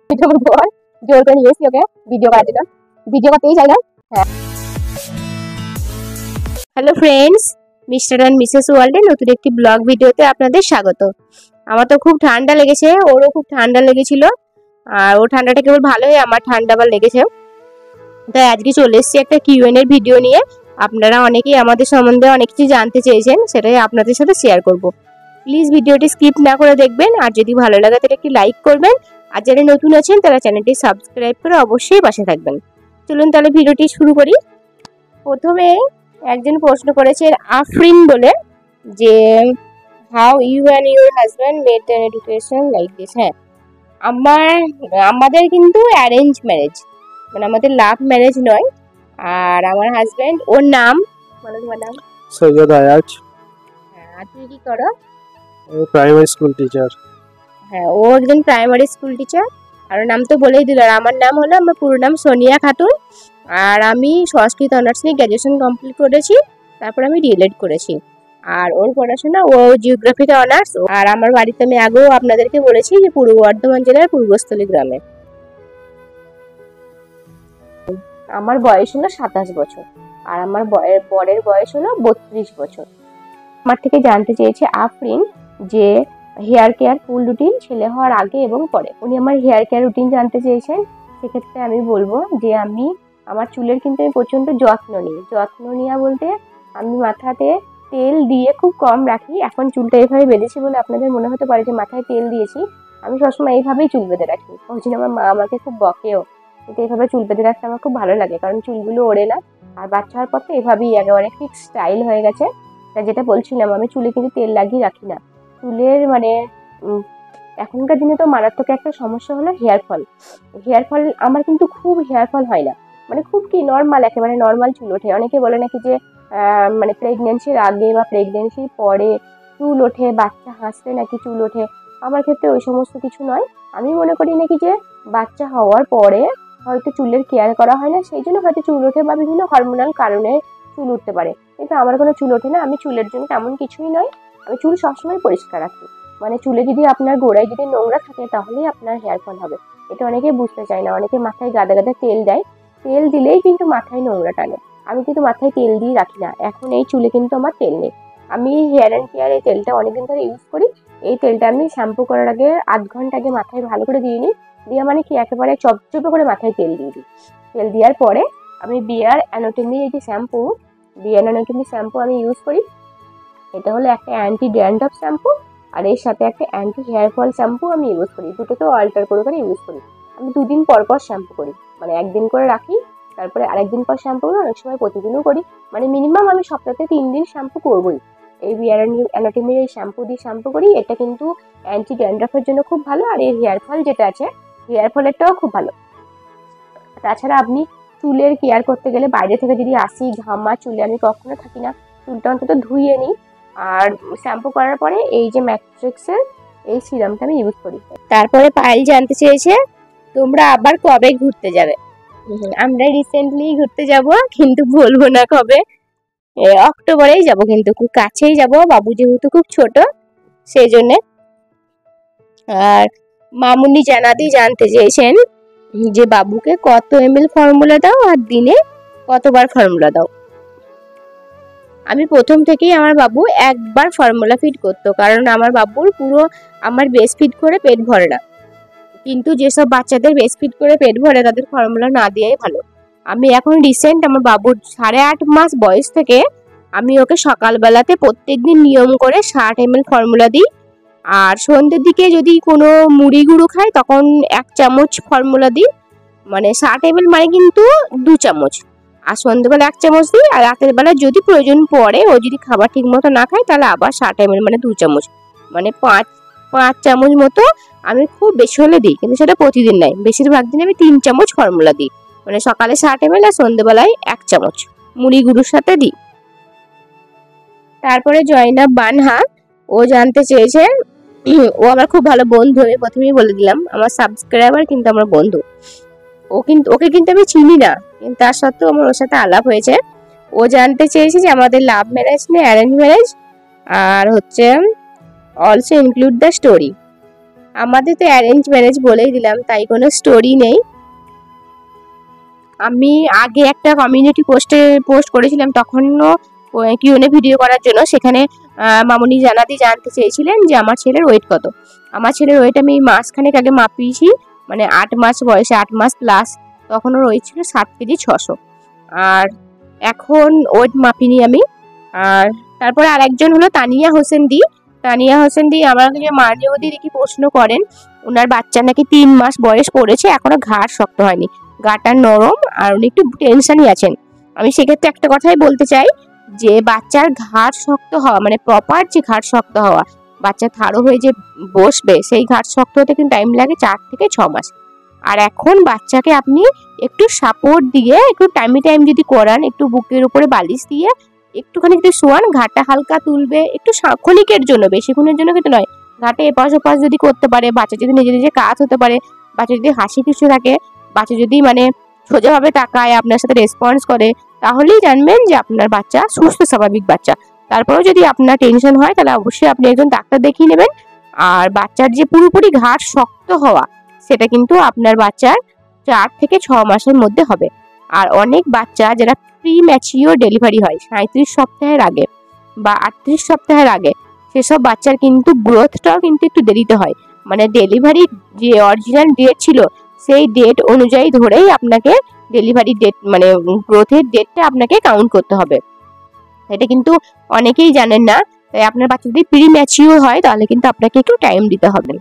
আমার বর জোর করে নিয়ে এসেছি ওকে ভিডিও করার জন্য, ভিডিও করতেই চাই না। হ্যাঁ, hello friends, mister and Mrs ওয়ার্ল্ডের নতুন একটি ব্লগ ভিডিওতে আপনাদের স্বাগত। আমার তো খুব ঠান্ডা লেগেছে, ওরও খুব ঠান্ডা লেগেছিল, আর ও ঠান্ডাটা কেবল ভালো হয়ে আমার ঠান্ডা আবার লেগেছে। তাই আজকে চলে এসেছি একটা কিউএন এর ভিডিও নিয়ে। আপনারা অনেকেই আমাদের সম্বন্ধে অনেক কিছু জানতে চেয়েছেন, সেটাই আপনাদের সাথে শেয়ার করব। প্লিজ ভিডিওটি স্কিপ না করে দেখবেন, আর যদি ভালো লাগে তাহলে একটি লাইক করবেন, আর যারা নতুন আছেন তারা চ্যানেলটি সাবস্ক্রাইব করে অবশ্যই পাশে থাকবেন। চলুন তাহলে ভিডিওটি শুরু করি। প্রথমে একজন প্রশ্ন করেছেন আফরিন বলে, যে how you and your husband made an education like this. হ্যাঁ, আমাদের কিন্তু অ্যারেঞ্জ ম্যারেজ, মানে আমাদের লাভ ম্যারেজ নয়। আর আমার হাজব্যান্ড, ওর নাম মানে তোমার নাম সৈয়দ আয়াজ। হ্যাঁ, আর তুমি কি করো? ও প্রাইমারি স্কুল টিচার। হ্যাঁ, ও একজন প্রাইমারি স্কুল টিচার। আর ওর নাম তো বলেই দিল। আর আমার নাম হলো, আমার পুরো নাম সোনিয়া খাতুন। আর আমি সংস্কৃত অনার্স নিয়ে গ্র্যাজুয়েশন কমপ্লিট করেছি, তারপর আমি ডিএলএড করেছি। আর ওর পড়াশোনা, ও জিওগ্রাফিতে অনার্স। আর আমার বাড়িতে আমি আগেও আপনাদেরকে বলেছি যে পূর্ব বর্ধমান জেলার পূর্বস্থলী গ্রামে। আমার বয়স হলো 27 বছর, আর আমার বরের বয়স হলো 32 বছর। আমার থেকে জানতে চেয়েছে আফরিন যে হেয়ার কেয়ার ফুল রুটিন ছেলে হওয়ার আগে এবং পরে। উনি আমার হেয়ার কেয়ার রুটিন জানতে চেয়েছেন। সেক্ষেত্রে আমি বলবো যে আমার চুলের কিন্তু আমি প্রচণ্ড যত্ন নেওয়া বলতে আমি মাথাতে তেল দিয়ে খুব কম রাখি। এখন চুলটা এইভাবে বেঁধেছি বলে আপনাদের মনে হতে পারে যে মাথায় তেল দিয়েছি। আমি সবসময় এইভাবেই চুল বেঁধে রাখি। ওই জন্য আমার মা আমাকে খুব বকেও, কিন্তু এইভাবে চুল বেঁধে রাখতে আমার খুব ভালো লাগে, কারণ চুলগুলো ওড়ে না। আর বাচ্চা হওয়ার পর তো এভাবেই একেবারে ফিক্স স্টাইল হয়ে গেছে। তা যেটা বলছিলাম, আমি চুলে কিন্তু তেল লাগিয়ে রাখি না। চুলের মানে এখনকার দিনে তো মারাত্মক একটা সমস্যা হলো হেয়ার ফল। আমার কিন্তু খুব হেয়ার ফল হয় না, মানে খুব কি নর্মাল, একেবারে নর্মাল চুল ওঠে। অনেকে বলে নাকি যে মানে প্রেগনেন্সির আগে বা প্রেগনেন্সির পরে চুল ওঠে, বাচ্চা হাসলে নাকি চুল ওঠে। আমার ক্ষেত্রে ওই সমস্ত কিছু নয়। আমি মনে করি নাকি যে বাচ্চা হওয়ার পরে হয়তো চুলের কেয়ার করা হয় না, সেই জন্য হয়তো চুল ওঠে, বা বিভিন্ন হরমোনাল কারণে চুল উঠতে পারে। কিন্তু আমার কোনো চুল ওঠে না। আমি চুলের জন্য তেমন কিছুই নয়, আমি চুল সবসময় পরিষ্কার রাখি। মানে চুলে যদি আপনার গোড়ায় যদি নোংরা থাকে তাহলেই আপনার হেয়ার ফল হবে। এটা অনেকে বুঝতে চায় না, অনেকে মাথায় গাদা গাদা তেল দেয়, তেল দিলেই কিন্তু মাথায় নোংরা টানে। আমি কিন্তু মাথায় তেল দিয়ে রাখি না। এখন এই চুলে কিন্তু আমার তেল নেই। আমি হেয়ার অ্যান্ড কেয়ার এই তেলটা অনেকদিন ধরে ইউজ করি। এই তেলটা আমি শ্যাম্পু করার আগে 8 ঘন্টা আগে মাথায় ভালো করে দিয়ে নিই। দিয়ে মানে কি একেবারে চপচপে করে মাথায় তেল দিয়ে দিই। তেল দেওয়ার পরে আমি বিয়ার অ্যানোটমি এই যে বিয়ার অ্যানোটমি শ্যাম্পু আমি ইউজ করি। এটা হলো একটা অ্যান্টি ড্যান্ড্রফ শ্যাম্পু, আর এর সাথে একটা অ্যান্টি হেয়ার ফল শ্যাম্পু আমি ইউজ করি। দুটোকেও অল্টার করে ইউজ করি। আমি 2 দিন পর শ্যাম্পু করি, মানে একদিন করে রাখি, তারপরে আরেকদিন পর শ্যাম্পু করি। অনেক সময় প্রতিদিনও করি, মানে মিনিমাম আমি সপ্তাহে 3 দিন শ্যাম্পু করবোই। এই বিয়ার অ্যানোটমির এই শ্যাম্পু দিয়ে শ্যাম্পু করি। এটা কিন্তু অ্যান্টি ড্যান্ড্রফের জন্য খুব ভালো, আর এর হেয়ার ফল যেটা আছে হেয়ার ফলেরটাও খুব ভালো। তাছাড়া আপনি চুলের কেয়ার করতে গেলে বাইরে থেকে যদি আসি, ঘামা চুলে আমি কখনো থাকি না, চুলটা অন্তত ধুয়ে নিই। আর শ্যাম্পু করার পরে এই যে ম্যাট্রিক্সের এই সিরামটা আমি ইউজ করি। তারপরে পায়েল জানতে চেয়েছে তোমরা আবার কবে ঘুরতে যাবে। আমরা রিসেন্টলি ঘুরতে যাব, কিন্তু বলবো না কবে। অক্টোবরেই যাব, কিন্তু খুব কাছেই যাব, বাবু যেহেতু খুব ছোট সেই জন্যে। আর মামুনি জানাদি জানতে চেয়েছেন যে বাবুকে কত ml ফর্মুলা দাও আর দিনে কতবার ফর্মুলা দাও। আমি প্রথম থেকেই আমার বাবু একবার ফর্মুলা ফিড করতো, কারণ আমার বাবুর পুরো আমার ব্রেস্ট ফিড করে পেট ভরে না। কিন্তু যেসব বাচ্চাদের ব্রেস্ট ফিড করে পেট ভরে তাদের ফর্মুলা না দেওয়াই ভালো। আমি এখন রিসেন্ট আমার বাবুর 8.5 মাস বয়স থেকে আমি ওকে সকালবেলাতে প্রত্যেকদিন নিয়ম করে 60 ml ফর্মুলা দিই। আর সন্ধ্যের দিকে যদি কোনো মুড়ি গুঁড়ো খায় তখন 1 চামচ ফর্মুলা দিই, মানে 60 ml মানে কিন্তু 2 চামচ। আর সন্ধ্যেবেলা 1 চামচ দিই, আর রাতের বেলা যদি প্রয়োজন পড়ে, ও যদি খাবার ঠিক মতো না খায় তাহলে আবার 60 ml মানে 2 চামচ, মানে 5 চামচ মতো আমি খুব বেশি হলে দিই। কিন্তু সেটা প্রতিদিন নয়, বেশিরভাগ দিন আমি 3 চামচ ফর্মুলা দিই, মানে সকালে 60 ml আর সন্ধ্যেবেলায় 1 চামচ মুড়ি গুঁড়োর সাথে দিই। তারপরে জয়নাব বানহা, ও জানতে চেয়েছে, ও আমার খুব ভালো বন্ধু, আমি প্রথমেই বলে দিলাম, আমার সাবস্ক্রাইবার কিন্তু আমার বন্ধু। ওকে কিন্তু আমি চিনি না, কিন্তু তার সত্ত্বেও আমার ওর সাথে আলাপ হয়েছে। ও জানতে চেয়েছে যে আমাদের লাভ ম্যারেজ নিয়ে অ্যারেঞ্জ ম্যারেজ, আর হচ্ছে অলসো ইনক্লুড দ্য স্টোরি। আমাদের তো অ্যারেঞ্জ ম্যারেজ বলেই দিলাম, তাই কোনো স্টোরি নেই। আমি আগে একটা কমিউনিটি পোস্ট করেছিলাম, তখনও কিউএনএ ভিডিও করার জন্য। সেখানে মামুনি জানতে চেয়েছিলেন যে আমার ছেলের ওয়েট কত। আমার ছেলের ওয়েট আমি মাসখানেক আগে মাপিয়েছি, মানে 8 মাস বয়সে, 8 মাস প্লাস। তখন ওর ওয়েট ছিল 7 কেজি 600। আর এখন ওয়েট মাপিনি আমি। আর তারপরে আরেকজন হলো তানিয়া হোসেন দি আমাকে মাঝে মধ্যে দেখি প্রশ্ন করেন, ওনার বাচ্চা নাকি 3 মাস বয়স পড়েছে, এখনো ঘাড় শক্ত হয়নি, গাটা নরম, আর উনি একটু টেনশনই আছেন। আমি সেক্ষেত্রে একটা কথাই বলতে চাই যে বাচ্চার ঘাড় শক্ত হওয়া, মানে প্রপার যে ঘাড় শক্ত হওয়া, বাচ্চা থাড়ো হয়ে যে বসবে, সেই ঘাড় শক্ত হতে কিন্তু টাইম লাগে 4 থেকে 6 মাস। আর এখন বাচ্চাকে আপনি একটু সাপোর্ট দিয়ে, একটু টাইম যদি করান, একটু বুকের উপরে বালিশ দিয়ে একটুখানি যদি শোয়ান, ঘাটটা হালকা তুলবে, একটু ক্ষণিকের জন্য, বেশিক্ষণের জন্য কিন্তু নয়। ঘাটে এপাশ ওপাশ যদি করতে পারে, বাচ্চা যদি নিজে নিজে কাজ হতে পারে, বাচ্চা যদি হাসি খুশি থাকে, বাচ্চা যদি মানে সোজাভাবে তাকায়, আপনার সাথে রেসপন্স করে, তাহলেই জানবেন যে আপনার বাচ্চা সুস্থ স্বাভাবিক বাচ্চা। তারপরেও যদি আপনার টেনশন হয়, তাহলে অবশ্যই আপনি একজন ডাক্তার দেখিয়ে নেবেন। আর বাচ্চার যে পুরোপুরি ঘাড় শক্ত হওয়া, সেটা কিন্তু আপনার বাচ্চার 4 থেকে 6 মাসের মধ্যে হবে। আর অনেক বাচ্চা যারা প্রি ম্যাচিওর ডেলিভারি হয় 37 সপ্তাহের আগে বা 38 সপ্তাহের আগে, সেসব বাচ্চার কিন্তু গ্রোথটাও কিন্তু একটু দেরিতে হয়। মানে ডেলিভারির যে অরিজিনাল ডেট ছিল, সেই ডেট অনুযায়ী ধরেই আপনাকে ডেলিভারি ডেট, মানে গ্রোথের ডেটটা আপনাকে কাউন্ট করতে হবে। এটা কিন্তু অনেকেই জানেন না। তাই আপনার বাচ্চা যদি প্রি ম্যাচিওর হয়, তাহলে কিন্তু আপনাকে একটু টাইম দিতে হবে।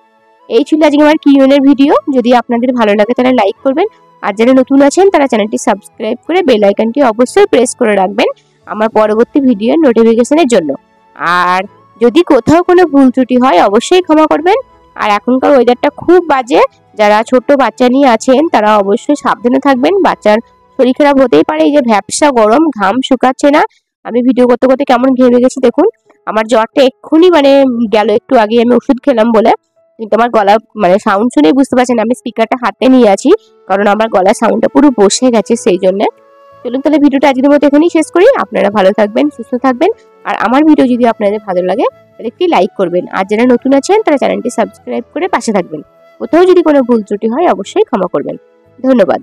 এই ছিল আজকে আমার কিউএনএর ভিডিও। যদি আপনাদের ভালো লাগে তাহলে লাইক করবেন, আর যারা নতুন আছেন তারা চ্যানেলটি সাবস্ক্রাইব করে বেল আইকনটি অবশ্যই প্রেস করে রাখবেন আমার পরবর্তী ভিডিওর নোটিফিকেশনের জন্য। আর যদি কোথাও কোনো ভুল ত্রুটি হয়, অবশ্যই ক্ষমা করবেন। আর এখনকার ওয়েদারটা খুব বাজে, যারা ছোট বাচ্চা নিয়ে আছেন তারা অবশ্যই সাবধানে থাকবেন। বাচ্চার শরীর খারাপ হতেই পারে, এই যে ভ্যাপসা গরম, ঘাম শুকাচ্ছে না। আমি ভিডিও করতে করতে কেমন ঘেমে গেছি দেখুন। আমার জ্বরটা এক্ষুনি মানে গেল, একটু আগে আমি ওষুধ খেলাম বলে। কিন্তু আমার গলা মানে সাউন্ড শুনেই বুঝতে পারছেন, আমি স্পিকারটা হাতে নিয়ে আছি, কারণ আমার গলার সাউন্ডটা পুরো বসে গেছে, সেই জন্য। চলুন তাহলে ভিডিওটা আজকের মতো এখানেই শেষ করি। আপনারা ভালো থাকবেন, সুস্থ থাকবেন। আর আমার ভিডিও যদি আপনাদের ভালো লাগে তাহলে একটি লাইক করবেন, আর যারা নতুন আছেন তারা চ্যানেলটি সাবস্ক্রাইব করে পাশে থাকবেন। কোথাও যদি কোনো ভুল ত্রুটি হয়, অবশ্যই ক্ষমা করবেন। ধন্যবাদ।